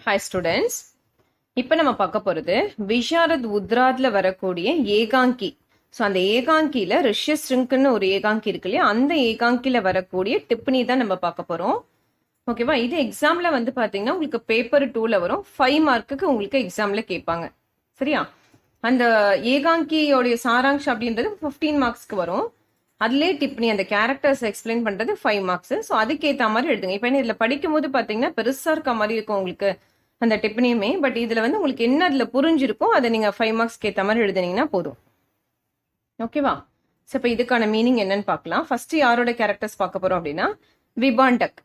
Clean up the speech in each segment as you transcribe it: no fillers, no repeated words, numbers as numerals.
Hi students, இப்போ நம்ம பார்க்க போகிறது விஷாரத் உத்ராத்ல வரக்கூடிய ஏகாங்கி. ஸோ அந்த ஏகாங்கியில் ரிஷ்யஸ்ருங்க்னு ஒரு ஏகாங்கி இருக்கு இல்லையா, அந்த ஏகாங்கியில் வரக்கூடிய டிப்னி தான் நம்ம பார்க்க போகிறோம். ஓகேவா? இது எக்ஸாமில் வந்து பார்த்தீங்கன்னா உங்களுக்கு பேப்பர் 2ல் வரும். 5 மார்க்குக்கு உங்களுக்கு எக்ஸாமில் கேட்பாங்க. சரியா? அந்த ஏகாங்கியோடைய சாராங்ஷம் அப்படின்றது 15 மார்க்ஸ்க்கு வரும். அதுலேயே டிப்னி அந்த கேரக்டர்ஸ் எக்ஸ்பிளைன் பண்ணுறது 5 மார்க்ஸ். ஸோ அதுக்கேற்ற மாதிரி எழுதுங்க. இப்போ இதில் படிக்கும்போது பார்த்தீங்கன்னா பெருசாக இருக்க மாதிரி இருக்கும் உங்களுக்கு அந்த டிப்னியுமே. பட் இதில் வந்து உங்களுக்கு என்ன அதில் புரிஞ்சிருக்கோ அதை நீங்கள் 5 மார்க்ஸ்க்கு ஏற்ற மாதிரி எழுதுனீங்கன்னா போதும். ஓகேவா? ஸோ இப்போ இதுக்கான மீனிங் என்னன்னு பார்க்கலாம். ஃபர்ஸ்ட் யாரோட கேரக்டர்ஸ் பார்க்க போகிறோம் அப்படின்னா விபாண்டக்.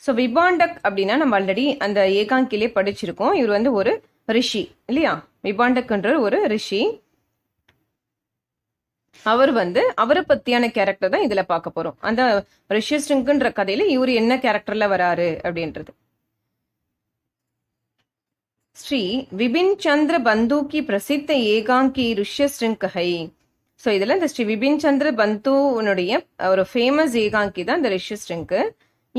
ஸோ விபாண்டக் அப்படின்னா நம்ம ஆல்ரெடி அந்த ஏகாங்கிலே படிச்சிருக்கோம். இவர் வந்து ஒரு ரிஷி இல்லையா? விபாண்டக்ன்ற ஒரு ரிஷி. அவர் வந்து அவரை பத்தியான கேரக்டர் தான் இதுல பார்க்க போறோம். அந்த ரிஷ்யஸ்ருங்க்ன்ற கதையில இவர் என்ன கேரக்டர்ல வராரு அப்படின்றது. ஸ்ரீ விபின் சந்திர பந்து கி பிரசித்த ஏகாங்கி ரிஷ்யஸ்ருங்க் ஹை. ஸோ இதுல இந்த ஸ்ரீ விபின் சந்திர பந்துனுடைய ஒரு ஃபேமஸ் ஏகாங்கி தான் இந்த ரிஷ்யஸ்ருங்க்.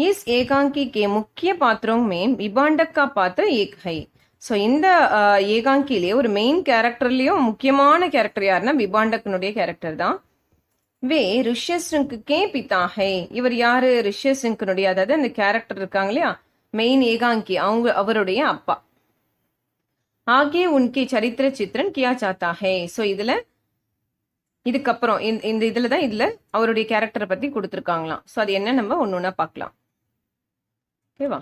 இஸ் ஏகாங்கி கே முக்கிய பாத்திரம் மேம் விபாண்டக் கா பாத்திர ஏக் ஹை. ஸோ இந்த ஏகாங்கிலேயே ஒரு மெயின் கேரக்டர்லயும் முக்கியமான கேரக்டர் யாருன்னா விபாண்டக்கனுடைய கேரக்டர் தான். வே ரிஷ்யஸ்ருங்க்கே பிதாஹை. இவர் யாரு? ரிஷ்யஸ்ருங்க்கனுடைய, அதாவது அந்த கேரக்டர் இருக்காங்க இல்லையா மெயின் ஏகாங்கி, அவருடைய அப்பா. ஆகே உன்கே சரித்திர சித்திரன் கியா சாத்தா ஹை. ஸோ இதுக்கப்புறம் இந்த இதுல தான் இதுல அவருடைய கேரக்டரை பத்தி கொடுத்துருக்காங்களாம். ஸோ அது என்ன நம்ம ஒன்னொன்னா பார்க்கலாம். ஓகேவா?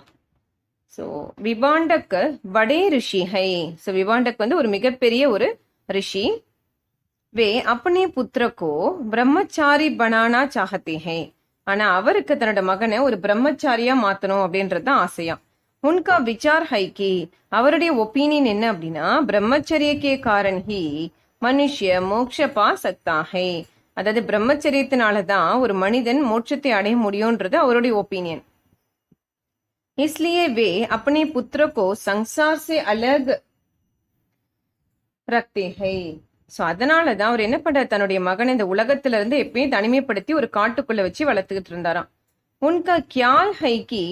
ஸோ விபாண்டக் வடே ரிஷி ஹை. ஸோ விபாண்டக் வந்து ஒரு மிகப்பெரிய ஒரு ரிஷி. வே அப்பனே புத்திரக்கோ பிரம்மச்சாரி பனானா சாகத்தே ஹை. ஆனா அவருக்கு தன்னோட மகனை ஒரு பிரம்மச்சாரியா மாத்தணும் அப்படின்றது தான் ஆசையா. உன்கா விசார் ஹை கி. அவருடைய ஒப்பீனியன் என்ன அப்படின்னா பிரம்மச்சரியக்கே காரன் ஹி மனுஷ்ய மோக்ஷ பா சக்தா ஹை. அதாவது பிரம்மச்சரியத்தினாலதான் ஒரு மனிதன் மோட்சத்தை அடைய முடியும்ன்றது அவருடைய ஒப்பீனியன். इसलिए वे अपने पुत्र को संसार से अलग रखते हैं. ஸோ அதனால தான் அவர் என்ன பண்றாரு, தன்னுடைய மகனை இந்த உலகத்துல இருந்து எப்பயும் தனிமைப்படுத்தி ஒரு காட்டுக்குள்ள வச்சு வளர்த்துக்கிட்டு இருந்தாராம். உன்கா கியால் ஹை கி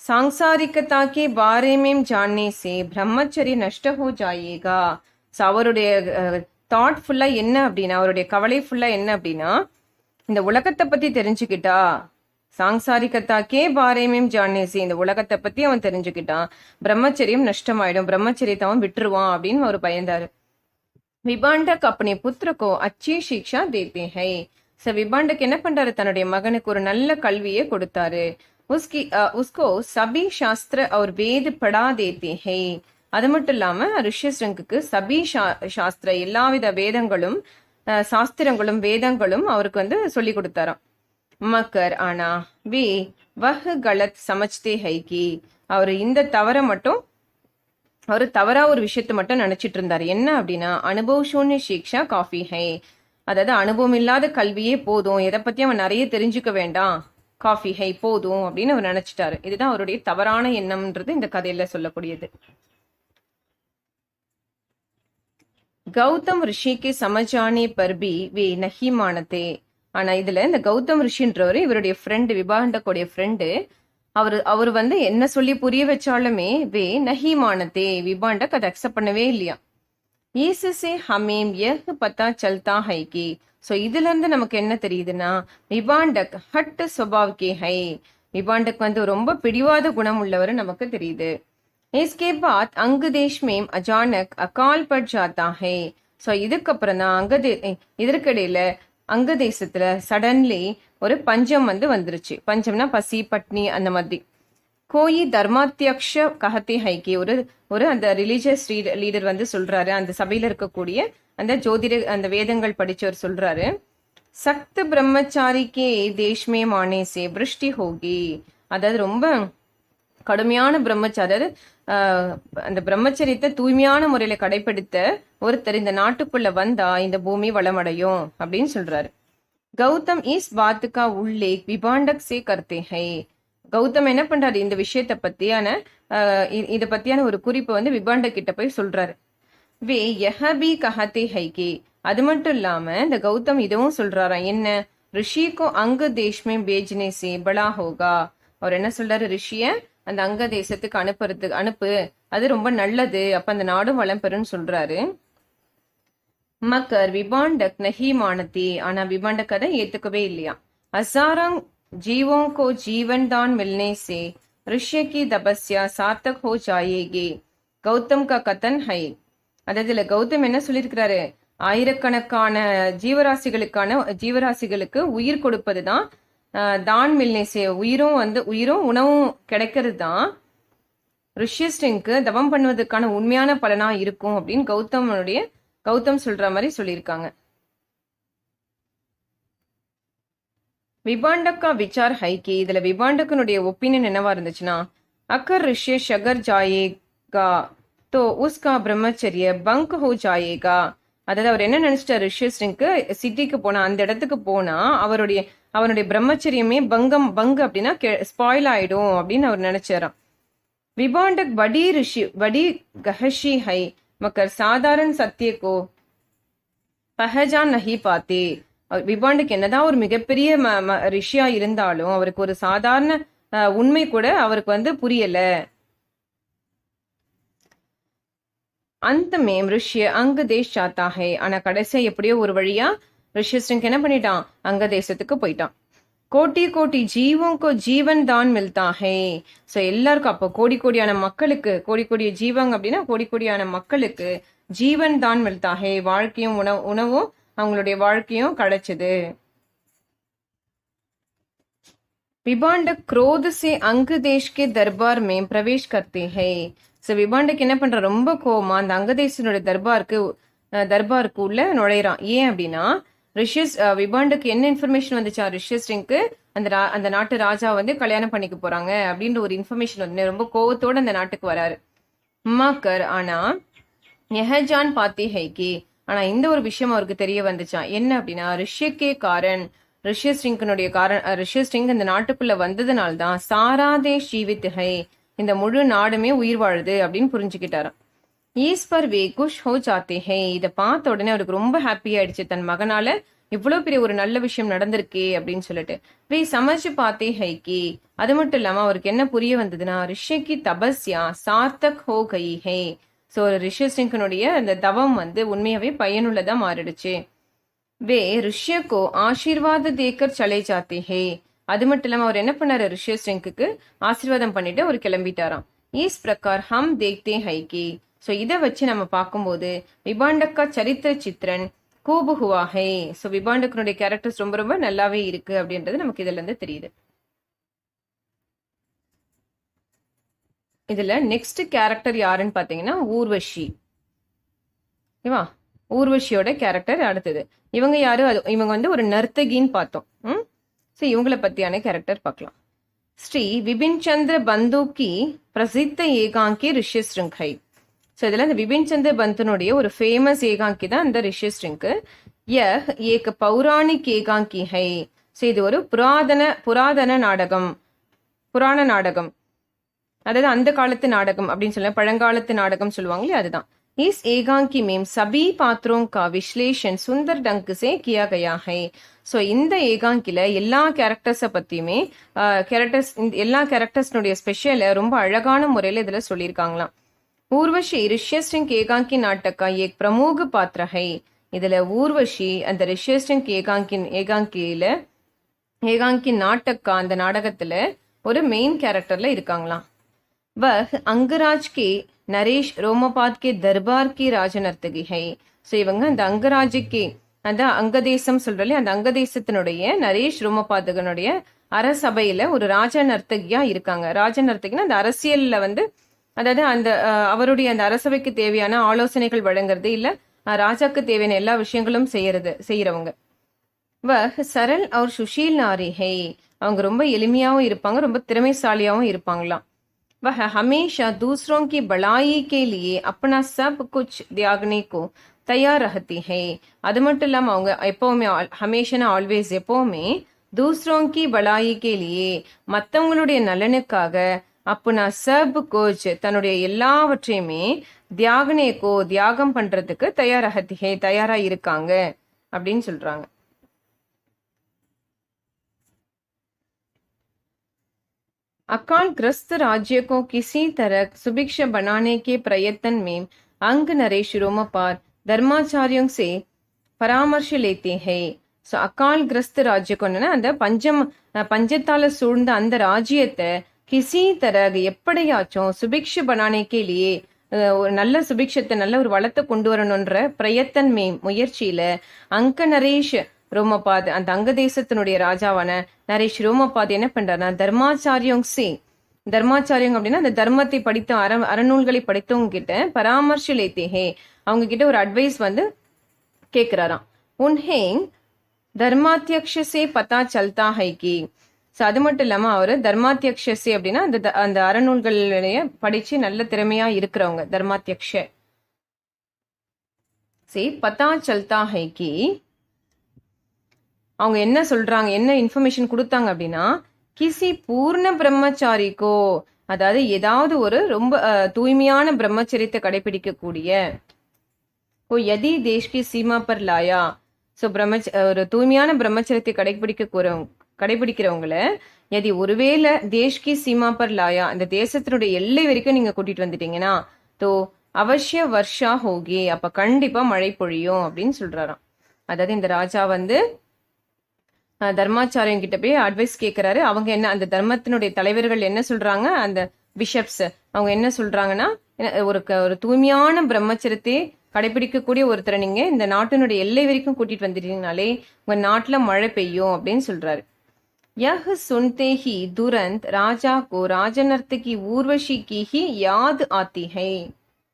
சாங்சாரிகதா கே பாரே மேம் ஜானே சே பிரம்மச்சரிய நஷ்ட ஹோ ஜாயேகா. ஸோ அவருடைய தாட் ஃபுல்லா என்ன அப்படின்னா, அவருடைய கவலை ஃபுல்லா என்ன அப்படின்னா, இந்த உலகத்தை பத்தி தெரிஞ்சுக்கிட்டா சாங்சாரிகத்தாக்கே பாரேமையும் ஜானேசி, இந்த உலகத்தை பத்தி அவன் தெரிஞ்சுக்கிட்டான், பிரம்மச்சரியம் நஷ்டமாயிடும், பிரம்மச்சரியத்தை அவன் விட்டுருவான் அப்படின்னு அவர் பயந்தாரு. விபாண்டக் அப்பனே புத்திரக்கோ அச்சி சிக்ஷா தேத்தே ஹை. ஸோ விபாண்டக் என்ன பண்றாரு, தன்னுடைய மகனுக்கு ஒரு நல்ல கல்வியை கொடுத்தாரு. உஸ்கோ சபி சாஸ்திர அவர் வேத படா தேத்தே ஹை. அது மட்டும் இல்லாம ரிஷ்யஸ்ருங்க்கு சபி சாஸ்திர எல்லாவித வேதங்களும் சாஸ்திரங்களும் வேதங்களும் அவருக்கு வந்து சொல்லி கொடுத்தாராம். மக்கர் ஆனா வே வஹ் கலத் சமஜ்தே ஹை கி. அவர் இந்த தவறை மட்டும் அவர் தவறா ஒரு விஷயத்த மட்டும் நினைச்சிட்டு இருந்தாரு. என்ன அப்படின்னா அனுபவ சூன்ய சிக்ஷா காஃபி ஹை. அதாவது அனுபவம் இல்லாத கல்வியே போதும், எதை பத்தி அவன் நிறைய தெரிஞ்சுக்க வேண்டாம், காஃபி ஹை போதும் அப்படின்னு அவர் நினைச்சிட்டாரு. இதுதான் அவருடைய தவறான எண்ணம்ன்றது இந்த கதையில சொல்லக்கூடியது. கௌதம் ரிஷிக்கு சமஜானே பர்பி வே நஹி மானதே. ஆனா இதுல இந்த கௌதம் ரிஷின்றவர் இவருடைய ஃப்ரெண்டு, விபாண்டக்குடைய ஃப்ரெண்டு, அவர் வந்து என்ன சொல்லி புரிய வச்சாலுமே வே நஹி மானதே, விபாண்டக் அதை அக்செப்ட் பண்ணவே இல்லையா. ஈசே ஹமேம் யஹ் பத்தா சல்தா ஹை கி. ஸோ இதுல இருந்து நமக்கு என்ன தெரியுதுன்னா விபாண்டக் ஹட் சுபாவ் கே ஹை. விபாண்டக் வந்து ரொம்ப பிடிவாத குணம் உள்ளவர் நமக்கு தெரியுது. इसके बाद अंग देश में अचानक अकाल पड़ जाता है. ஸோ இதுக்கப்புறம் தான் இதற்கிடையில அங்க தேசத்துல சடன்லி ஒரு பஞ்சம் வந்து வந்துருச்சு. பஞ்சம்னா பசி பட்னி அந்த மாதிரி. கோயி தர்மாத்தியக்ஷ கஹத்தே ஹைக்கி. ஒரு அந்த ரிலீஜியஸ் லீடர் வந்து சொல்றாரு, அந்த சபையில இருக்கக்கூடிய அந்த ஜோதிட அந்த வேதங்கள் படிச்சவர் சொல்றாரு, சக்த பிரம்மச்சாரிக்கே தேஷ்மே மானேசே பிருஷ்டி ஹோகி. அதாவது ரொம்ப கடுமையான பிரம்மச்சாரி, அதாவது அந்த பிரம்மச்சரியத்தை தூய்மையான முறையில கடைபிடித்த ஒருத்தர் இந்த நாட்டுக்குள்ள வந்தா இந்த பூமி வளமடையும் அப்படின்னு சொல்றாரு. கௌதம் இஸ் பாத்துக்கா உள்ளே விபாண்டக் சே கர்த்தே ஹை. கௌதம் என்ன பண்றாரு, இந்த விஷயத்த பத்தியான இத பத்தியான ஒரு குறிப்பு வந்து விபாண்டக் கிட்ட போய் சொல்றாரு. வே யஹபி கஹத்தே ஹைகே. அது மட்டும் இல்லாம இந்த கௌதம் இதுவும் சொல்றாராம், என்ன ரிஷிக்கோ அங்கு தேஷ்மே பேஜ்னே சே பலா ஹோகா. அவர் என்ன சொல்றாரு, ரிஷிய அந்த அங்க தேசத்துக்கு அனுப்பு, அது ரொம்ப நல்லது, அப்ப அந்த நாடும் வளம் பெறும்னு சொல்றாரு. மக்கர் விபாண்டக் நஹி மானதி, ஆனா விபாண்டக் அதை ஏத்துக்கவே இல்லையா. हजारों जीवों को जीवन दान मिलने से ऋषि की तपस्या सार्थक हो जाएगी, கௌதம் கா கதன் ஹை. அதாவது இதுல கௌதம் என்ன சொல்லியிருக்கிறாரு, ஆயிரக்கணக்கான ஜீவராசிகளுக்கு உயிர் கொடுப்பதுதான் தான் மில்னேசே, உயிரும் உணவும் கிடைக்கிறது தான் ரிஷியஸ்டிங்க்கு தவம் பண்ணுவதற்கான உண்மையான பலனா இருக்கும் அப்படின்னு கௌதம் சொல்ற மாதிரி சொல்லியிருக்காங்க. விபாண்டக்கா விசார் ஹைக்கி, இதுல விபாண்டக்கனுடைய ஒப்பீனியன் என்னவா இருந்துச்சுன்னா, அக்கர் ரிஷி ஷகர் ஜாயேகா தோ உஸ்கா பிரம்மச்சரிய பங்க் ஹோ ஜாயேகா. அதாவது அவர் என்ன நினைச்சிட்டார், ரிஷியஸ்டிங்க்கு சிட்டிக்கு போனா, அந்த இடத்துக்கு போனா அவனுடைய பிரம்மச்சரியமே பங்கு அப்படின்னா ஸ்பாயில் ஆயிடும் அப்படின்னு அவர் நினைச்சாராம். विभांडक बड़ी गहशी है मगर साधारण सत्य को पहचान नहीं पाते. விபாண்டுக்கு என்னதான் ஒரு மிகப்பெரிய ரிஷியா இருந்தாலும் அவருக்கு ஒரு சாதாரண உண்மை கூட அவருக்கு புரியல. அந்த மேம் ரிஷிய அங்க தேஷ் சாத்தா ஹை, ஆனா கடைசியா எப்படியோ ஒரு வழியா ரிஷியஸ்டிங்க் என்ன பண்ணிட்டான், அங்க தேசத்துக்கு போயிட்டான். கோட்டி கோட்டி ஜீவோங்கோ ஜீவன் தான் மில்தா ஹே. ஸோ எல்லாருக்கும் அப்போ கோடியான மக்களுக்கு, கோடி ஜீவங்க அப்படின்னா கோடியான மக்களுக்கு ஜீவன் தான் மில்தா ஹே, வாழ்க்கையும் உணவும் அவங்களுடைய வாழ்க்கையும் கிடைச்சது. விபாண்டக் क्रोध से अंग देश के दरबार में प्रवेश करते हैं. ஸோ விபாண்டக் என்ன பண்ற, ரொம்ப கோவமா அந்த அங்கதேசனுடைய தர்பாருக்கு உள்ள நுழையிறான். ஏன் அப்படின்னா விபாண்டுக்கு என்ன இன்ஃபர்மேஷன் வந்துச்சா, ரிஷியஸ்டிங்க்கு அந்த நாட்டு ராஜா கல்யாணம் பண்ணிக்க போறாங்க அப்படின்ற ஒரு இன்ஃபர்மேஷன் ரொம்ப கோவத்தோட அந்த நாட்டுக்கு வராரு. மக்கர் ஆனா யஹஜான் பாத்தி ஹைக்கி, ஆனா இந்த ஒரு விஷயம் அவருக்கு தெரிய வந்துச்சா, என்ன அப்படின்னா ரிஷியஸ்டிங் இந்த நாட்டுக்குள்ள வந்ததுனால்தான் சாராதே ஜீவித் ஹை, இந்த முழு நாடுமே உயிர் வாழுது அப்படின்னு புரிஞ்சுக்கிட்டாராம். ஈஸ்வர் வே குஷ் ஹோ ஜாத்தே ஹே, இதை பார்த்த உடனே அவருக்கு ரொம்ப ஹாப்பி ஆயிடுச்சு, தன் மகனால இவ்வளவு பெரிய ஒரு நல்ல விஷயம் நடந்திருக்கே அப்படின்னு சொல்லிட்டு. வே சமைச்சு பார்த்தே ஹைக்கி, அது மட்டும் இல்லாம அவருக்கு என்ன புரிய வந்ததுன்னா, ரிஷிக்கு தபஸ்யா சார்த்தக் ஹோ கை ஹே. ஸோ ரிஷியஸ்டிங்கனுடைய அந்த தவம் உண்மையாவே பயனுள்ளதா மாறிடுச்சு. வே ரிஷியக்கோ ஆசீர்வாத தேக்கர் சலை ஜாத்தே ஹே, அது மட்டும் இல்லாம அவர் என்ன பண்ணாரு, ரிஷியஸ்டிங்க்கு ஆசீர்வாதம் பண்ணிட்டு அவர் கிளம்பிட்டாராம். Is பிரகார் hmm தேக்தே ஹைக்கி. ஸோ இதை வச்சு நம்ம பார்க்கும்போது விபாண்டக்கா சரித்திர சித்திரன் கூபு ஹுவா ஹே. ஸோ விபாண்டக்கனுடைய கேரக்டர்ஸ் ரொம்ப ரொம்ப நல்லாவே இருக்கு அப்படின்றது நமக்கு இதுல இருந்து தெரியுது. இதுல நெக்ஸ்ட் கேரக்டர் யாருன்னு பாத்தீங்கன்னா ஊர்வஷி. ஓகேவா, ஊர்வஷியோட கேரக்டர் அடுத்தது. இவங்க யாரு, இவங்க ஒரு நர்த்தகின்னு பார்த்தோம். ஸோ இவங்களை பத்தியான கேரக்டர் பார்க்கலாம். ஸ்ரீ விபின் சந்திர பந்து கி பிரசித்த ஏகாங்கி ரிஷியஸ்டிங்க் ஹை. ஸோ இதில் இந்த விபின் சந்திர பந்தனுடைய ஒரு ஃபேமஸ் ஏகாங்கி தான் இந்த ரிஷியஸ்டிங்க்கு. ஏக பௌராணிக் ஏகாங்கி ஹை. ஸோ இது ஒரு புராண நாடகம், அதாவது அந்த காலத்து நாடகம் அப்படின்னு சொல்ல, பழங்காலத்து நாடகம் சொல்லுவாங்களே அதுதான். इस एकांकी में सभी पात्रों का विश्लेषण सुंदर ढंग से किया गया है. ஸோ இந்த ஏகாங்கில எல்லா கேரக்டர்ஸை பத்தியுமே எல்லா கேரக்டர்ஸ்னுடைய ஸ்பெஷலை ரொம்ப அழகான முறையில இதுல சொல்லியிருக்காங்களாம். ஊர்வஷி ரிஷியஸ்டிங்க் ஏகாங்கி நாட்டக்கா ஏக் பிரமுக பாத்திர ஹை. இதுல ஊர்வஷி அந்த ரிஷியஸ்டிங்க் ஏகாங்கி நாட்டக்கா அந்த நாடகத்துல ஒரு மெயின் கேரக்டர்ல இருக்காங்களாம். वह अंगराज के नरेश रोमपाद के दरबार की राजनर्तकी है. ஸோ இவங்க அந்த அங்கராஜுக்கு அந்த அங்கதேசம் சொல்றே, அந்த அங்கதேசத்தினுடைய நரேஷ் ரோமபாதகனுடைய அரசபையில ஒரு ராஜ நர்த்தகியா இருக்காங்க. ராஜ நர்த்தகினா அந்த அரசியல்ல அதாவது அந்த அவருடைய அந்த அரசபைக்கு தேவையான ஆலோசனைகள் வழங்குறது, இல்ல ராஜாக்கு தேவையான எல்லா விஷயங்களும் செய்யறவங்க. சரல் அவர் சுஷீல் நாரி ஹே. அவங்க ரொம்ப எளிமையாவும் இருப்பாங்க, ரொம்ப திறமைசாலியாவும் இருப்பாங்களாம். वह हमेशा दूसरों की भलाई के लिए अपना सब कुछ त्यागने को तैयार रहती है. அது மட்டும் இல்லாம அவங்க எப்பவுமே ஹமேஷா ஆல்வேஸ் எப்பவுமே दूसरों की भलाई के लिए மற்றவங்களுடைய நலனுக்காக अपना सब कुछ தன்னுடைய எல்லாவற்றையுமே தியாகம் பண்றதுக்கு தயாரா இருக்காங்க அப்படின்னு சொல்றாங்க. अकाल ग्रस्त राज्य को किसी तरह सुभिक्ष बनाने के प्रयत्न में अंग नरेश रोमपाद धर्माचार्यों से பராமர்ஷ லேத்தே ஹே. ஸோ அகால் கிரஸ்த ராஜ்யம் கொண்டுனா அந்த பஞ்சத்தால சூழ்ந்த அந்த ராஜ்யத்தை கிசி தரக எப்படியாச்சும் சுபிக்ஷ பனானேக்கேலியே ஒரு நல்ல சுபிக்ஷத்தை நல்ல ஒரு வளத்தை கொண்டு வரணுன்ற பிரயத்தன் முயற்சியில அங்க நரேஷ் ரோமபாத் அந்த அங்க தேசத்தினுடைய ராஜாவான நரேஷ் ரோமபாத் என்ன பண்றாருன்னா தர்மாச்சாரியம் அப்படின்னா அந்த தர்மத்தை படித்த அறநூல்களை படித்தவங்க கிட்ட பராமர்ஷ லேத்தேஹே அவங்க கிட்ட ஒரு அட்வைஸ் வந்து கேக்குறாராம். உன்ஹேங் தர்மாத்தியக்ஷசே பதா சல்தா ஹைகி. ஸோ அது மட்டும் இல்லாம அவரு தர்மாத்தியக்ஷசே அப்படின்னா அந்த அறநூல்களுடைய படிச்சு நல்ல திறமையா இருக்கிறவங்க தர்மாத்தியக்ஷ சே பதா சல்தா ஹைகி. அவங்க என்ன சொல்றாங்க, என்ன இன்ஃபர்மேஷன் கொடுத்தாங்க அப்படின்னா, கிசி பூர்ண பிரம்மச்சாரிக்கோ, அதாவது ஏதாவது ஒரு ரொம்ப தூய்மையான பிரம்மச்சரியத்தை கடைபிடிக்கக்கூடிய யதி தேஷ்கி சீமா பர் லாயா. ஸோ ஒரு தூய்மையான பிரம்மச்சரியத்தை கடைபிடிக்கிறவங்கள யதி ஒருவேளை தேஷ்கி சீமா பர் லாயா அந்த தேசத்தினுடைய எல்லை வரைக்கும் நீங்க கூட்டிட்டு வந்துட்டீங்கன்னா தோ அவசிய வர்ஷா ஹோகே, அப்ப கண்டிப்பா மழை பொழியும் அப்படின்னு சொல்றாராம். அதாவது இந்த ராஜா வந்து தர்மாச்சாரியம் கிட்ட போய் அட்வைஸ் கேட்கிறாரு. அவங்க என்ன அந்த தர்மத்தினுடைய தலைவர்கள் என்ன சொல்றாங்க, அந்த பிஷப்ஸ் அவங்க என்ன சொல்றாங்கன்னா, ஒரு தூய்மையான பிரம்மச்சரியத்தை கடைபிடிக்கக்கூடிய ஒருத்தரை நீங்க இந்த நாட்டினுடைய எல்லை வரைக்கும் கூட்டிட்டு வந்துட்டீங்கனாலே உங்க நாட்டுல மழை பெய்யும் அப்படின்னு சொல்றாரு. யஹ் சுன்தே he Durand Raja go ராஜநர்த்தகி Urvashi Ki he யாத் ஆத்தி ஹை.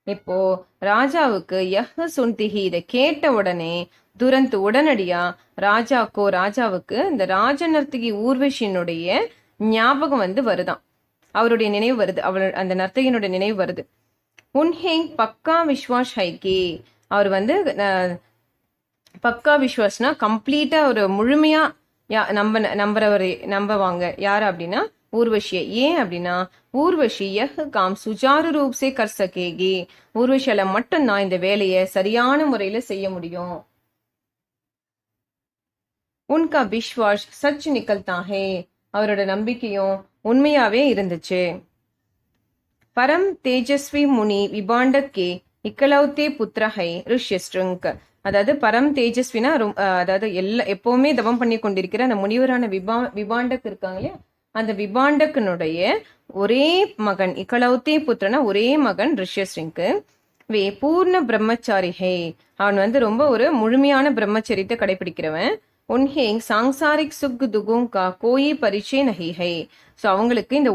இப்போ ராஜாவுக்கு யஹ் சுன்திஹி இதை கேட்ட உடனே துரந்த் உடனடியா ராஜாவுக்கு இந்த ராஜநர்த்தகி ஊர்வஷியினுடைய ஞாபகம் வந்து வருதான், அவருடைய நினைவு வருது, அந்த நர்த்தகியினுடைய நினைவு வருது. உன்ஹேங் பக்கா விஸ்வாஸ் ஹைகே, அவர் வந்து பக்கா விஸ்வாஸ்னா கம்ப்ளீட்டா ஒரு முழுமையா நம்புவாங்க யாரு அப்படின்னா ஊர்வஷியை. ஏன் அப்படின்னா ஊர்வஷி யஹ் காம் சுஜாரு ரூப் சே கர் சகேகி, ஊர்வஷியால மட்டும்தான் இந்த வேலையை சரியான முறையில செய்ய முடியும். உன்கா விஸ்வாஸ் சச் நிக்கல்தா ஹே, அவரோட நம்பிக்கையும் உண்மையாவே இருந்துச்சு. பரம் தேஜஸ்வி முனி விபாண்டக்கே இக்கலௌத்தே புத்திரஹை ரிஷ்யஸ்ருங்க். அதாவது பரம் தேஜஸ்வினா அதாவது எப்பவுமே தவம் பண்ணி கொண்டிருக்கிற அந்த முனிவரான விபாண்டக் இருக்காங்க இல்லையா, அந்த விபாண்டக்கனுடைய ஒரே மகன் இக்கலௌத்தே புத்திரனா ஒரே மகன் ரிஷ்யஸ்ருங்க்கு பூர்ண பிரம்மச்சாரி ஹே, அவன் வந்து ரொம்ப ஒரு முழுமையான பிரம்மச்சரியத்தை கடைபிடிக்கிறவன். உன்ஹேங் சாங்சாரிக் சுக் துகும் கா கோயி பரிச்சே நஹி ஹை. ஸோ அவங்களுக்கு இந்த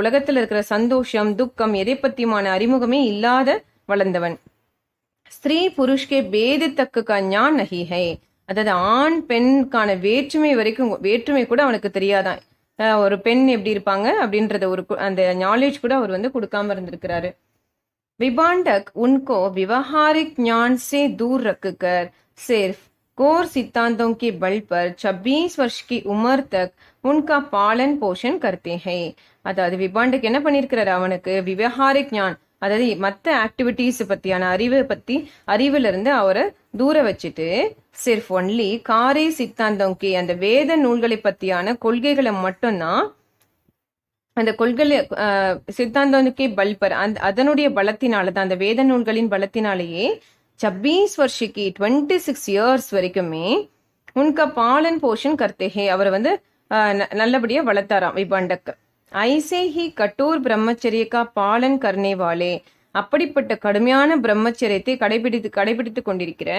உலகத்துல இருக்கிற சந்தோஷம் துக்கம் எதை பத்தியுமான அறிமுகமே இல்லாத வளர்ந்தவன். ஸ்திரீ புருஷ்கே பேதத்தக்கு ஞான் நஹி ஹை, அதாவது ஆண் பெண்கான வேற்றுமை கூட அவனுக்கு தெரியாதான். ஒரு பெண் எப்படி இருப்பாங்க அப்படின்றத அந்த நாலேஜ் கூட அவர் வந்து கொடுக்காம இருந்திருக்கிறாரு. विभांडक उनको व्यवहारिक ज्ञान से दूर रखकर सिर्फ कोर सिद्धांतों के बल पर 26 वर्ष की उम्र तक उनका पालन पोषण करते हैं. அதாவது விபாண்டக் என்ன பண்ணிருக்கிறாரு, அவனுக்கு விவகாரிக் ஞான் அதாவது மற்ற ஆக்டிவிட்டிஸ் பத்தியான அறிவுல இருந்து அவரை தூர வச்சுட்டு சிர்ஃப் ஒன்லி காரை சித்தாந்தோங்கி அந்த வேத நூல்களை பத்தியான கொள்கைகளை மட்டும்தான் அந்த கொள்கை சித்தாந்தோனுக்கே பல்பர் அதனுடைய பலத்தினாலதான் அந்த வேத நூல்களின் பலத்தினாலேயே 26 வருஷக்கு 26 இயர்ஸ் வரைக்குமே உன்கா பாலன் போஷன் கர்த்தேஹே அவரை வந்து நல்லபடியா வளர்த்தாராம் விபாண்டக். ஐசே ஹி கட்டோர் பிரம்மச்சரியக்கா பாலன் கர்னேவாலே அப்படிப்பட்ட கடுமையான பிரம்மச்சரியத்தை கடைபிடித்து கொண்டிருக்கிற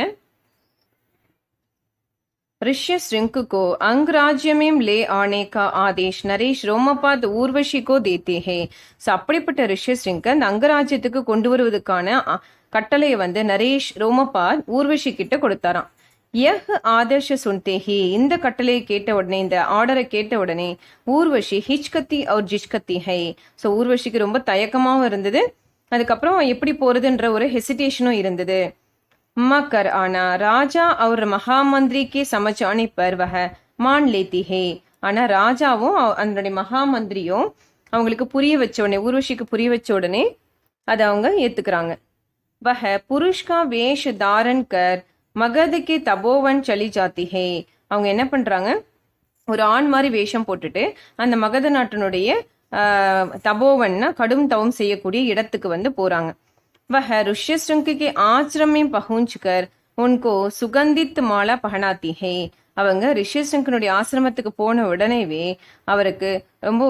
ऋष्यशृंग को अंगराज्य में ले आने का आदेश नरेश ரோமபாத் ஊர்வஷி को देते हैं. ஸோ அப்படிப்பட்ட ரிஷ்யசிங்க அந்த அங்கராஜ்யத்துக்கு கொண்டு வருவதற்கான கட்டளையை வந்து நரேஷ் ரோமபாத் ஊர்வஷி கிட்ட கொடுத்தாராம். யஹ் ஆதர்ஷ சுன்தேஹி இந்த கட்டளையை கேட்ட உடனே இந்த ஆர்டரை கேட்ட உடனே ஊர்வஷி ஹிச்கத்தி அவர் ஜிஷ்கத்தி ஹை. ஸோ ஊர்வஷிக்கு ரொம்ப தயக்கமாவும் இருந்தது, அதுக்கப்புறம் எப்படி போறதுன்ற ஒரு ஹெசிடேஷனும் இருந்தது. मकर आना राजा और महामंत्री के समझाने पर वह मान लेती है. ஆனா ராஜாவும் அதனுடைய மகாமந்திரியும் அவங்களுக்கு புரிய வச்ச உடனே ஊர்வஷிக்கு புரிய வச்ச உடனே அதை அவங்க ஏத்துக்கிறாங்க. वह पुरुष का वेश धारण कर मगध के तपोवन चली जाती है. அவங்க என்ன பண்றாங்க, ஒரு ஆண் மாதிரி வேஷம் போட்டுட்டு அந்த மகத நாட்டினுடைய தபோவன்னா கடும் தவம் செய்யக்கூடிய இடத்துக்கு வந்து போறாங்க. वह ऋष्यशृंग के आश्रम में पहुंचकर उनको सुगंधित माला पहनाती है. அவங்க ரிஷியசிங்கனுடைய ஆசிரமத்துக்கு போன உடனேவே அவருக்கு ரொம்ப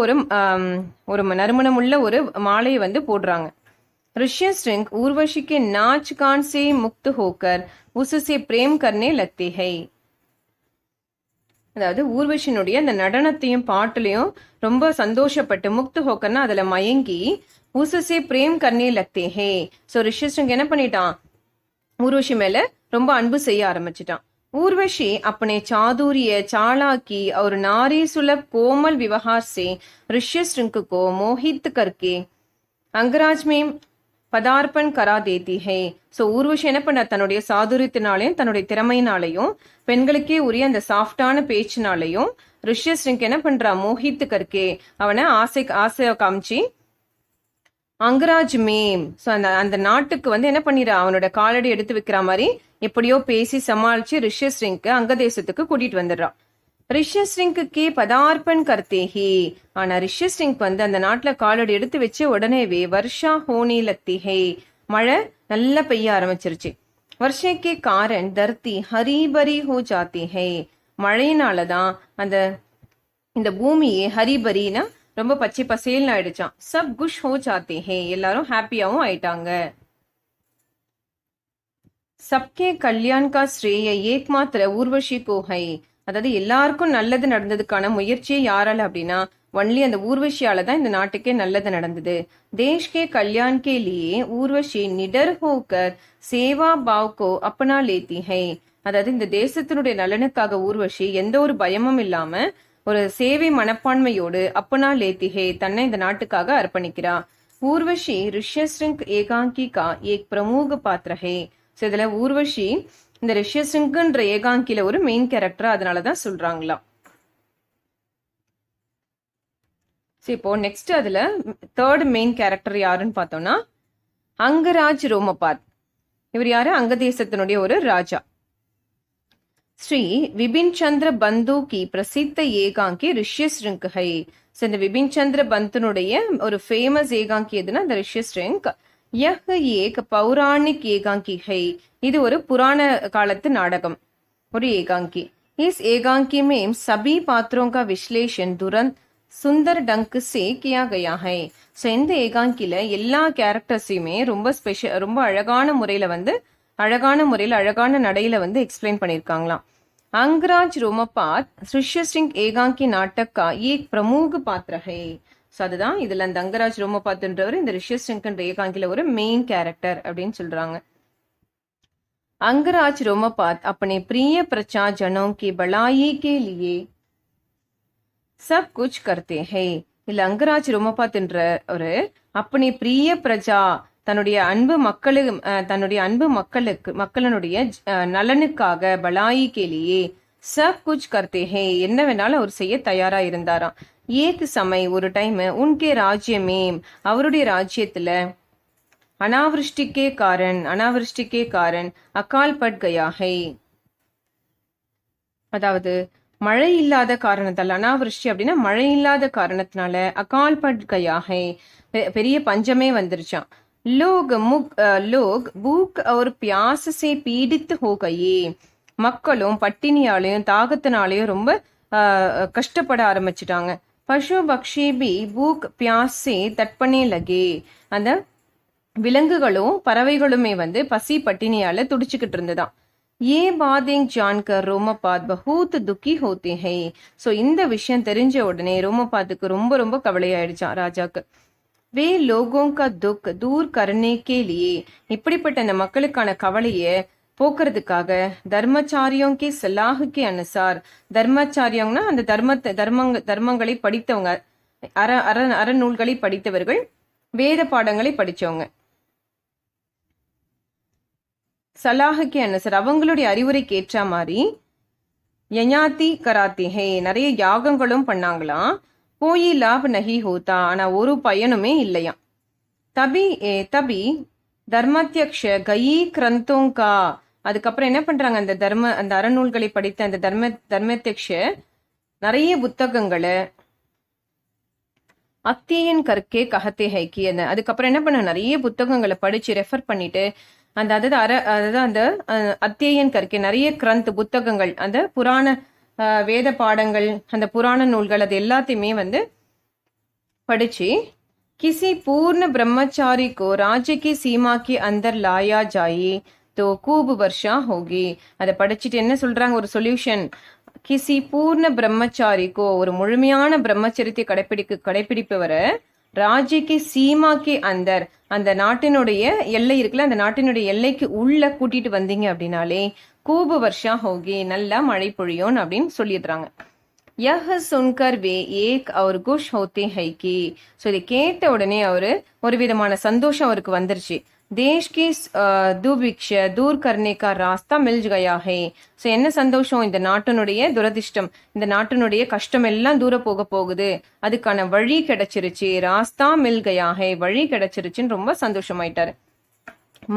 ஒரு நறுமணமுள்ள ஒரு மாலையை வந்து போடுறாங்க. ऋष्यशृंग उर्वशी के नाच गान से मुक्त होकर उससे प्रेम करने लगते हैं. அதாவது ஊர்வஷினுடைய அந்த நடனத்தையும் பாட்டுலையும் ரொம்ப சந்தோஷப்பட்டு முக்து ஹோக்கர்னா அதுல மயங்கி ஊசசே பிரேம் கர்னே லக்தே ஹே. ஸோ ரிஷியசிங் என்ன பண்ணிட்டான், ஊர்வஷி மேல ரொம்ப அன்பு செய்ய ஆரம்பிச்சிட்டான். ஊர்வஷி अपने चादुर्य चालाकी और नारी सुलभ कोमल व्यवहार से ऋष्यशृंग को मोहित करके अंगराज में பதார்ப்பன் கரா தேதி ஹே. ஸோ ஊர்வஷி என்ன பண்ண, தன்னுடைய சாதுரியத்தினாலையும் தன்னுடைய திறமையினாலையும் பெண்களுக்கே உரிய அந்த சாஃப்டான பேச்சினாலையும் ரிஷியஸ்ரிங் என்ன பண்றா, மோஹித்து கற்கே அவனை ஆசை காமிச்சு அங்கராஜ் மேம் ஸோ அந்த நாட்டுக்கு வந்து என்ன பண்ணிடுறா, அவனோட காலடி எடுத்து வைக்கிற மாதிரி எப்படியோ பேசி சமாளிச்சு ரிஷியஸ்ரிங்க்கு அங்க தேசத்துக்கு கூட்டிட்டு வந்துடுறான். ரிஷியஸ்ரிங்க்கு பதார்ப்பன் கர்த்தேஹி. ஆனா ரிஷியஸ்ரிங்க் வந்து அந்த நாட்டுல காலடி எடுத்து வச்சு உடனேவே வருஷா ஹோனி லத்திஹே, மழை நல்லா பெய்ய ஆரம்பிச்சிருச்சு. வருஷக்கே காரன் தர்த்தி ஹரிபரி ஹோ ஜாத்தி ஹே. மழையினாலதான் இந்த பூமியே ஹரிபரினா ரொம்ப பச்சை பசேல்னு ஆயிடுச்சான். சப் குஷ் ஹோ ஜாத்தி ஹே, எல்லாரும் ஹாப்பியாவும் ஆயிட்டாங்க. சப்கே கல்யாண் கா ஸ்ரேய ஏக் மாத்திர ஊர்வஷி கோ ஹை. அதாவது எல்லாருக்கும் நல்லது நடந்ததுக்கான முயற்சியே யாரால அப்படின்னா ஒன்லி அந்த ஊர்வஷியால தான் இந்த நாட்டுக்கே நல்லது நடந்தது. தேஷ்கே கல்யாண் கே லியே ஊர்வஷி நிடர் ஹோக்கர் சேவா பாவ் கோ அப்பனா லேத்தி ஹை. அதாவது இந்த தேசத்தினுடைய நலனுக்காக ஊர்வஷி எந்த ஒரு பயமும் இல்லாம ஒரு சேவை மனப்பான்மையோடு அப்பனா லேத்திஹே தன்னை இந்த நாட்டுக்காக அர்ப்பணிக்கிறா. ஊர்வஷி ரிஷியஸ்ரிங் ஏகாங்கி கா ஏக் பிரமுக பாத்திரஹே. ஸோ இதுல ஊர்வஷி இந்த ரிஷியஸ்ரிங்ன்ற ஏகாங்கில ஒரு மெயின் கேரக்டர், அதனாலதான் சொல்றாங்களாம். இப்போ நெக்ஸ்ட் அதுல தேர்ட் மெயின் கேரக்டர் யாருன்னு பார்த்தோம்னா அங்கராஜ் ரோமபாத். இவர் யாரு, அங்க தேசத்தினுடைய ஒரு ராஜா. ஸ்ரீ விபின் சந்திர பந்து கி பிரசித்த ஏகாங்கி ரிஷியஸ்ரிங்க் ஹை. ஸோ இந்த விபின் சந்திர பந்துனுடைய ஒரு ஃபேமஸ் ஏகாங்கி எதுனா இந்த ரிஷியஸ்ரிங்க். யஹ் ஏக் பௌராணிக் ஏகாங்கி ஹை. இது ஒரு புராண காலத்து நாடகம், ஒரு ஏகாங்கி. इस एकांकी में सभी पात्रों का विश्लेषण तुरंत सुंदर ढंग से किया गया है. ஸோ இந்த ஏகாங்கில எல்லா கேரக்டர்ஸையுமே ரொம்ப அழகான முறையில அழகான நடையில வந்து எக்ஸ்பிளைன் பண்ணிருக்காங்களாம். अंगराज रोमपात ऋष्यशृंग ஏகாங்கி நாட்டக் கா ஏக் பிரமுக பாத்திர ஹை. ஸோ அதுதான் இதுல அந்த அங்கராஜ் ரோமபாத்ன்றவர் இந்த ரிஷியஸ்ரிங்ன்ற ஏகாங்கில ஒரு மெயின் கேரக்டர் அப்படின்னு சொல்றாங்க. अंगराज रोमपात अपने प्रिय प्रजा जनों की भलाई के लिए सब कुछ करते हैं. இல்ல அங்கராஜ் ரோமபாத்ன்ற ஒரு அப்படி பிரிய பிரஜா தன்னுடைய அன்பு மக்களினுடைய நலனுக்காக பலாயி கேலியே சப் குச் கர்த்தே ஹே என்ன வேணாலும் அவர் செய்ய தயாரா இருந்தாராம். ஏக் சமய் ஒரு டைம் உன்கே ராஜ்யமே அவருடைய ராஜ்யத்துல அனாவிருஷ்டிக்கே காரன் அகால் பட் கயா ஹை. அதாவது மழை இல்லாத காரணத்தால், அனாவிருஷ்டி அப்படின்னா மழை இல்லாத காரணத்தினால அகால் பட் கயா ஹை பெரிய பஞ்சமே வந்துருச்சான். லோக் பூக் और प्यास से पीड़ित हो गए. மக்களும் பட்டினியாலையும் தாகத்தினாலையும் ரொம்ப கஷ்டப்பட ஆரம்பிச்சிட்டாங்க. பசு பக்ஷி பி பூக் பியாஸ் சே தட்பனே லகே. அந்த விலங்குகளும் பறவைகளுமே வந்து பசி பட்டினியால துடிச்சுக்கிட்டு இருந்ததாம். ஏ பாதேங் ஜான்கர் ரோமபாத் பஹூத் துக்கி ஹோத்தே ஹை. ஸோ இந்த விஷயம் தெரிஞ்ச உடனே ரோமபாத்துக்கு ரொம்ப ரொம்ப கவலையாயிடுச்சான் ராஜாக்கு. வே லோகோं का दुख दूर करने के लिए இப்படிப்பட்ட அந்த மக்களுக்கான கவலைய போக்குறதுக்காக தர்மச்சாரியோं के सलाह के अनुसार, தர்மச்சாரியோங்னா அந்த தர்மங்களை படித்தவங்க, அறநூல்களை படித்தவர்கள், வேத பாடங்களை படிச்சவங்க. சலாஹுக்கு அனுசார் அவங்களுடைய அறிவுரைக்கு ஏற்ற மாதிரி யஞாத்தி கராத்தி ஹே நிறைய யாகங்களும் பண்ணாங்களாம். கோயி லாப் நஹி ஹோதா ஆனா ஒரு பயனுமே இல்லையாம். தபி தர்மத்யக்ஷ கயி கிரந்தோங்கா. அதுக்கப்புறம் என்ன பண்றாங்க, அந்த அறநூல்களை படித்த அந்த தர்மத்யக்ஷ நிறைய புத்தகங்களை அத்தியன் கற்கே கஹத்தே ஹைக்கி அதுக்கப்புறம் என்ன பண்ண நிறைய புத்தகங்களை படிச்சு ரெஃபர் பண்ணிட்டு அதாவது அந்த அத்தியன் கற்கே நிறைய புத்தகங்கள் அந்த புராண வேத பாடங்கள் அந்த புராண நூல்கள் அது எல்லாத்தையுமே வந்து படிச்சு किसी पूर्ण ब्रह्मचारी को राज्य की सीमा के अंदर लाया जाए तो खूब वर्षा होगी. அதை படிச்சுட்டு என்ன சொல்றாங்க ஒரு சொல்யூஷன், கிசி பூர்ண பிரம்மச்சாரிக்கோ ஒரு முழுமையான பிரம்மச்சரியத்தை கடைபிடிப்பவரை ராஜ்யக்கு சீமாக்கி அந்த நாட்டினுடைய எல்லை இருக்குல்ல அந்த நாட்டினுடைய எல்லைக்கு உள்ள கூட்டிட்டு வந்தீங்க அப்படின்னாலே கூபு வருஷா ஹோகி நல்லா மழை பொழியும் அப்படின்னு சொல்லிடுறாங்க. யஹ் சுன்கர் வே ஏக் அவர் குஷ் ஹோத்தே ஹைக்கி. ஸோ இதை கேட்ட உடனே ஒரு விதமான சந்தோஷம் அவருக்கு வந்துருச்சு. தேஷ் கி துபிக்ஷ தூர் கர்னேக்கா ராஸ்தா மில் கயா ஹே. ஸோ என்ன சந்தோஷம், இந்த நாட்டினுடைய துரதிர்ஷ்டம் இந்த நாட்டினுடைய கஷ்டம் எல்லாம் தூர போகுது, அதுக்கான வழி கிடைச்சிருச்சு. ராஸ்தா மில் கயா ஹே வழி கிடைச்சிருச்சுன்னு ரொம்ப சந்தோஷமாயிட்டாரு.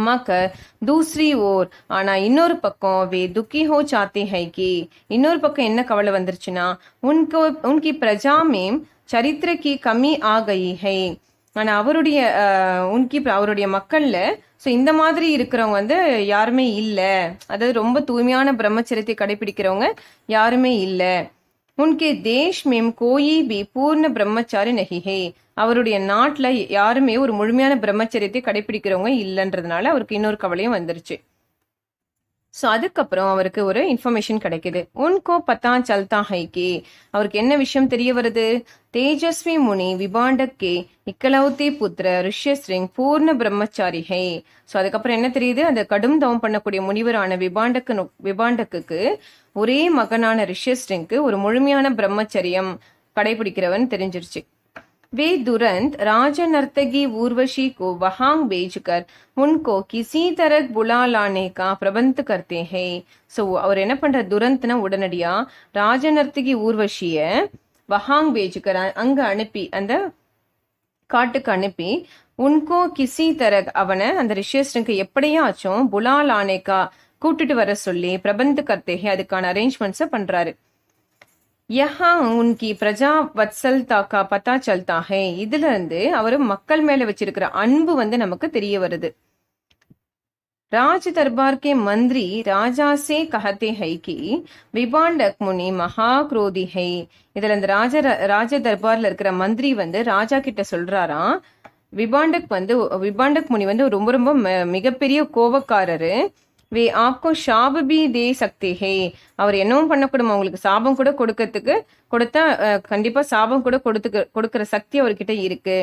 मकर दूसरी ओर ஆனா இன்னொரு பக்கம் வே துக்கி ஹோ சாத்தே ஹை கி இன்னொரு பக்கம் என்ன கவலை வந்துருச்சுன்னா உன்கி பிரஜா மேம் சரித்திர கி கம்மி ஆ கயி ஹை. ஆனா அவருடைய மக்கள்ல ஸோ இந்த மாதிரி இருக்கிறவங்க வந்து யாருமே இல்லை, அதாவது ரொம்ப தூய்மையான பிரம்மச்சரியத்தை கடைபிடிக்கிறவங்க யாருமே இல்லை. உன்கே தேஷ் மேம் கோயி பி பூர்ண பிரம்மச்சாரி நஹிஹே. அவருடைய நாட்டுல யாருமே ஒரு முழுமையான பிரம்மச்சரியத்தை கடைபிடிக்கிறவங்க இல்லைன்றதுனால அவருக்கு இன்னொரு கவலையும் வந்துருச்சு. ஸோ அதுக்கப்புறம் அவருக்கு ஒரு இன்ஃபர்மேஷன் கிடைக்குது. உன்கோ பத்தா சல்தா ஹைக்கே அவருக்கு என்ன விஷயம் தெரிய வருது, தேஜஸ்வி முனி விபாண்டக்கே இக்கலவுத்தே புத்திர ரிஷ்யஸ்ரிங் பூர்ண பிரம்மச்சாரி ஹை. ஸோ அதுக்கப்புறம் என்ன தெரியுது, அந்த கடும் தவம் பண்ணக்கூடிய முனிவரான விபாண்டக்கு ஒரே மகனான ரிஷ்யஸ்ரிங்க்கு ஒரு முழுமையான பிரம்மச்சரியம் கடைபிடிக்கிறவன் தெரிஞ்சிருச்சு. वे तुरंत राज नर्तकी उर्वशी को वहां भेजकर उनको किसी तरह बुला लाने का प्रबंध करते हैं. सो அவர் என்ன பண்ற துரந்த்னா உடனடியா ராஜ நர்த்தகி ஊர்வஷிய வஹாங் பேஜுக்கர் அங்க அனுப்பி அந்த காட்டுக்கு அனுப்பி உன்கோ கிசி தரக் அவனை அந்த ரிஷியஸ்டனுக்கு எப்படியாச்சும் புலா லானேக்கா கூட்டிட்டு வர சொல்லி பிரபந்த் கர்த்தேஹே அதுக்கான அரேஞ்ச்மெண்ட்ஸை பண்றாரு. யஹா உன்கி பிரஜா வத்சல்தா கா பத்தா சல்தா ஹே. இதுல இருந்து அவரு மக்கள் மேல வச்சிருக்கிற அன்பு வந்து நமக்கு தெரிய வருது. ராஜ் தர்பார் கே மந்திரி ராஜா சே கஹத்தே ஹை கி விபாண்டக் முனி மகா குரோதி ஹை. இதுல இந்த ராஜ தர்பார்ல இருக்கிற மந்திரி வந்து ராஜா கிட்ட சொல்றாராம், விபாண்டக் முனி வந்து ரொம்ப ரொம்ப மிகப்பெரிய கோபக்காரரு. வே ஆப்கோ ஷாப் பி தே சக்தி ஹே. அவர் என்னவும் பண்ணக்கூடும், அவங்களுக்கு சாபம் கூட கொடுத்தா கண்டிப்பா சாபம் கூட கொடுக்கிற சக்தி அவர்கிட்ட இருக்கு.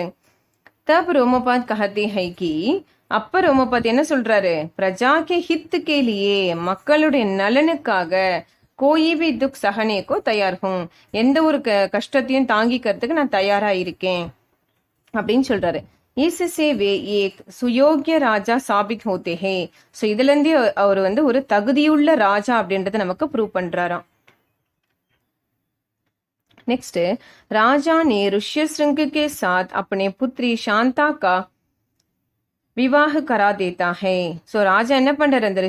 தப் ரோமபாத் கஹத்தே ஹை கி அப்ப ரோமபாத் என்ன சொல்றாரு, பிரஜா கே ஹித் கே லியே மக்களுடைய நலனுக்காக கோயி பி துக் சஹனேக்கோ தயார்ஹும் எந்த ஒரு கஷ்டத்தையும் தாங்கிக்கிறதுக்கு நான் தயாரா இருக்கேன் அப்படின்னு சொல்றாரு. इससे वे एक सुयोग्य ராஜா சாபிக் ஹோத்தே ஹே. ஸோ இதுல இருந்தே அவர் வந்து ஒரு தகுதியுள்ள ராஜா அப்படின்றத நமக்கு ப்ரூவ் பண்றாராம். नेक्स्ट राजा ने ऋष्यशृंग के साथ अपने पुत्री शांता का विवाह करा देता है. ஸோ ராஜா என்ன பண்றாரு, அந்த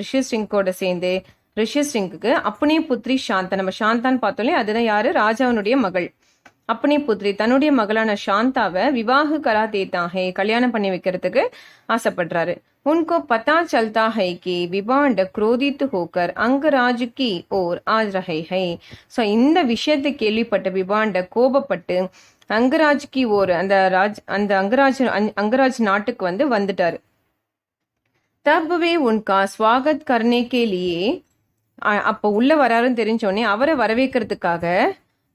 ரிஷ்யஸ்ரிங்கோட சேர்ந்து ரிஷ்யஸ்ரிங்குக்கு अपनी पुत्री शांता, நம்ம शांताன்னு பார்த்தோம்லே அதுதான் யாரு, ராஜாவுடைய மகள். अपनी पुत्री தன்னுடைய மகளான சாந்தாவை விவாக கரா தேத்தா ஹை கல்யாணம் பண்ணி வைக்கிறதுக்கு ஆசைப்படுறாரு. उनको पता चलता है कि विभांड क्रोधित होकर अंगराज की ओर आ रहे हैं. ஸோ இந்த விஷயத்தை கேள்விப்பட்ட விபாண்ட கோபப்பட்டு அங்கராஜ் கி ஓர் அந்த அங்கராஜ் நாட்டுக்கு வந்துட்டாரு. तब वे उनका स्वागत करने के लिए அப்போ உள்ள வராருன்னு தெரிஞ்சோடனே அவரை வரவேற்கிறதுக்காக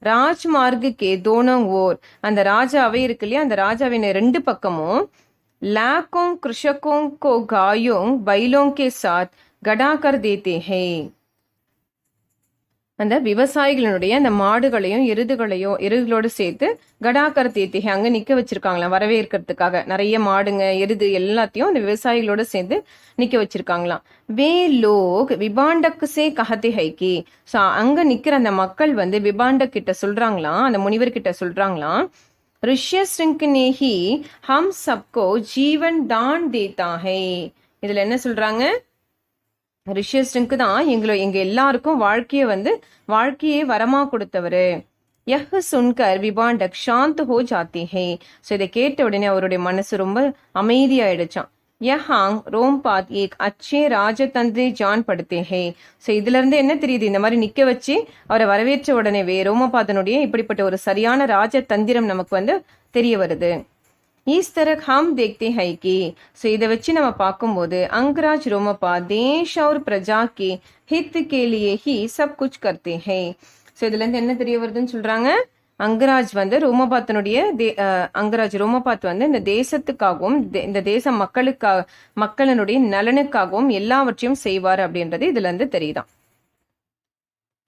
ராஜ்மார்க் கே தோனோ ஓர் அந்த ராஜாவே இருக்கு இல்லையா, அந்த ராஜாவின் ரெண்டு பக்கமும் लाखों कृषकों को गायों बैलों के साथ गड़ा कर देते हैं. அந்த விவசாயிகளுடைய அந்த மாடுகளையும் எருதுகளோடு சேர்த்து கடாக்கர் தேத்திகை அங்க நிக்க வச்சிருக்காங்களாம் வரவேற்கிறதுக்காக. நிறைய மாடுங்க எருது எல்லாத்தையும் அந்த விவசாயிகளோட சேர்ந்து நிக்க வச்சிருக்காங்களாம். வே லோக் விபாண்டக்கு சே கஹத்தே ஹைக்கி. ஸோ அங்க நிக்கிற அந்த மக்கள் விபாண்டக் கிட்ட சொல்றாங்களாம், அந்த முனிவர் கிட்ட சொல்றாங்களாம், ऋष्यशृंग ने ही हम सबको जीवन दान देता है. இதுல என்ன சொல்றாங்க, ரிஷியஸ்டனுக்கு தான் எங்க எல்லாருக்கும் வாழ்க்கையே வரமா கொடுத்தவரு. யஹ் சுன்கர் விபாண்டக் சாந்த் ஹோ ஜாத்தி ஹே. ஸோ இதை கேட்ட உடனே அவருடைய மனசு ரொம்ப அமைதியாயிடுச்சான். யஹாங் ரோம்பாத் ஏக் அச்சே ராஜதந்திரி ஜான் படுத்தே ஹே. ஸோ இதுல இருந்து என்ன தெரியுது, இந்த மாதிரி நிக்க வச்சு அவரை வரவேற்ற உடனேவே ரோமபாதனுடைய இப்படிப்பட்ட ஒரு சரியான ராஜதந்திரம் நமக்கு தெரிய வருது. इस तरह हम देखते हैं कि सो இதை வச்சு நம்ம பார்க்கும்போது अंगराज रोमपाद देश और प्रजा के हित के लिए ही सब कुछ करते हैं. ஸோ இதுல இருந்து என்ன தெரிய வருதுன்னு சொல்றாங்க, அங்கராஜ் ரோமபாத் இந்த தேசத்துக்காகவும் இந்த தேச மக்களினுடைய நலனுக்காகவும் எல்லாவற்றையும் செய்வார் அப்படின்றது இதுல இருந்து தெரியுதான்.